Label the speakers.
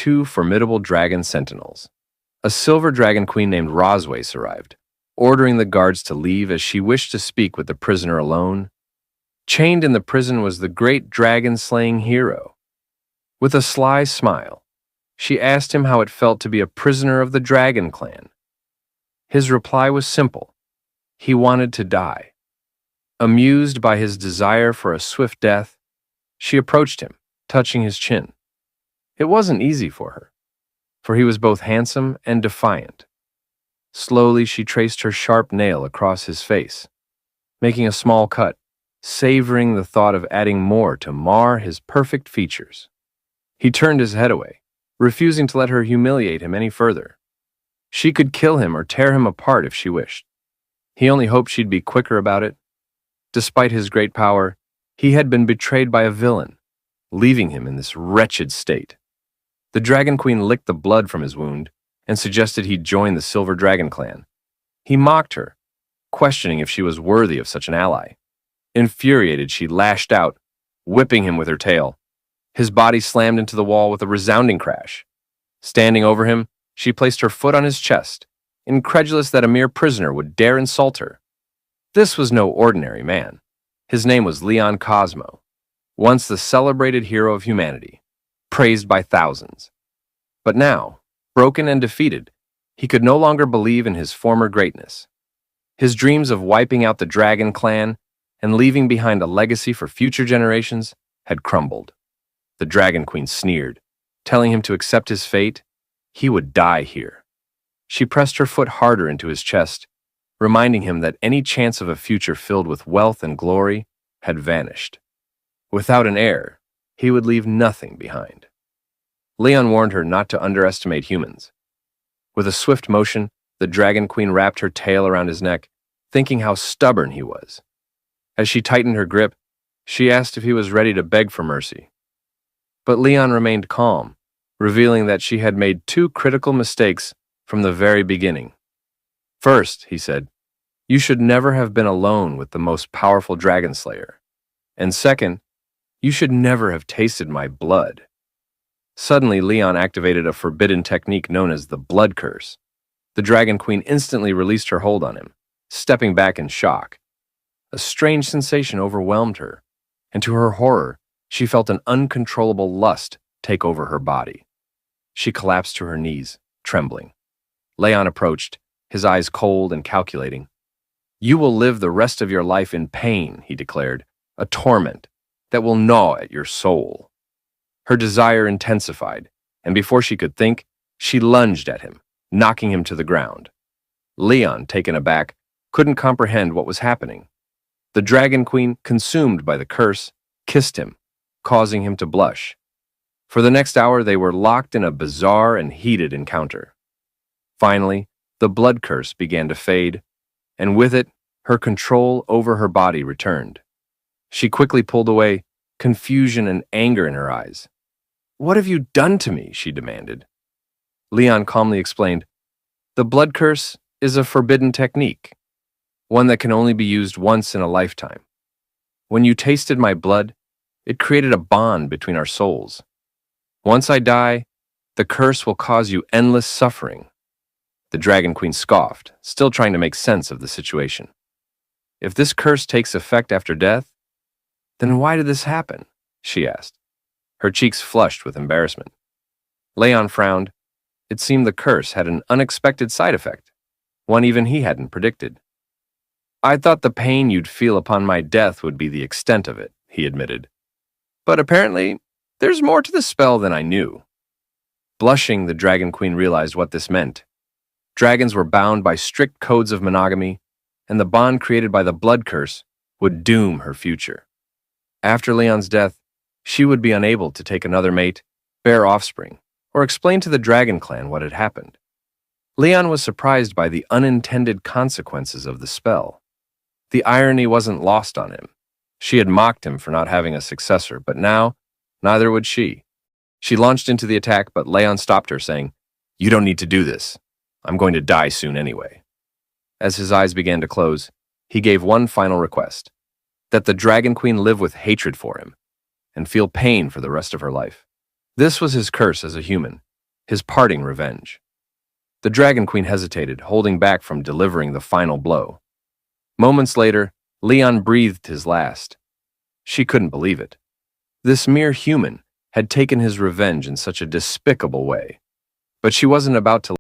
Speaker 1: two formidable dragon sentinels. A silver dragon queen named Roswace arrived, ordering the guards to leave as she wished to speak with the prisoner alone. Chained in the prison was the great dragon-slaying hero. With a sly smile, she asked him how it felt to be a prisoner of the Dragon Clan. His reply was simple. He wanted to die. Amused by his desire for a swift death, she approached him, touching his chin. It wasn't easy for he was both handsome and defiant. Slowly, she traced her sharp nail across his face, making a small cut, savoring the thought of adding more to mar his perfect features. He turned his head away, refusing to let her humiliate him any further. She could kill him or tear him apart if she wished. He only hoped she'd be quicker about it. Despite his great power, he had been betrayed by a villain, leaving him in this wretched state. The Dragon Queen licked the blood from his wound and suggested he join the Silver Dragon Clan. He mocked her, questioning if she was worthy of such an ally. Infuriated, she lashed out, whipping him with her tail. His body slammed into the wall with a resounding crash. Standing over him, she placed her foot on his chest, incredulous that a mere prisoner would dare insult her. This was no ordinary man. His name was Leon Cosmo, once the celebrated hero of humanity, praised by thousands. But now, broken and defeated, he could no longer believe in his former greatness. His dreams of wiping out the Dragon Clan and leaving behind a legacy for future generations had crumbled. The Dragon Queen sneered, telling him to accept his fate. He would die here. She pressed her foot harder into his chest, reminding him that any chance of a future filled with wealth and glory had vanished. Without an heir, he would leave nothing behind. Leon warned her not to underestimate humans. With a swift motion, the Dragon Queen wrapped her tail around his neck, thinking how stubborn he was. As she tightened her grip, she asked if he was ready to beg for mercy. But Leon remained calm, revealing that she had made two critical mistakes from the very beginning. First, he said, you should never have been alone with the most powerful dragon slayer. And second, you should never have tasted my blood. Suddenly, Leon activated a forbidden technique known as the blood curse. The Dragon Queen instantly released her hold on him, stepping back in shock. A strange sensation overwhelmed her, and to her horror, she felt an uncontrollable lust take over her body. She collapsed to her knees, trembling. Leon approached, his eyes cold and calculating. You will live the rest of your life in pain, he declared, a torment that will gnaw at your soul. Her desire intensified, and before she could think, she lunged at him, knocking him to the ground. Leon, taken aback, couldn't comprehend what was happening. The Dragon Queen, consumed by the curse, kissed him, causing him to blush. For the next hour, they were locked in a bizarre and heated encounter. Finally, the blood curse began to fade, and with it, her control over her body returned. She quickly pulled away, confusion and anger in her eyes. What have you done to me? She demanded. Leon calmly explained, the blood curse is a forbidden technique, one that can only be used once in a lifetime. When you tasted my blood, it created a bond between our souls. Once I die, the curse will cause you endless suffering. The Dragon Queen scoffed, still trying to make sense of the situation. If this curse takes effect after death, then why did this happen? She asked. Her cheeks flushed with embarrassment. Leon frowned. It seemed the curse had an unexpected side effect, one even he hadn't predicted. I thought the pain you'd feel upon my death would be the extent of it, he admitted. But apparently, there's more to the spell than I knew. Blushing, the Dragon Queen realized what this meant. Dragons were bound by strict codes of monogamy, and the bond created by the blood curse would doom her future. After Leon's death, she would be unable to take another mate, bear offspring, or explain to the Dragon Clan what had happened. Leon was surprised by the unintended consequences of the spell. The irony wasn't lost on him. She had mocked him for not having a successor, but now, neither would she. She launched into the attack, but Leon stopped her, saying, You don't need to do this. I'm going to die soon anyway. As his eyes began to close, he gave one final request, that the Dragon Queen live with hatred for him and feel pain for the rest of her life. This was his curse as a human, his parting revenge. The Dragon Queen hesitated, holding back from delivering the final blow. Moments later, Leon breathed his last. She couldn't believe it. This mere human had taken his revenge in such a despicable way. But she wasn't about to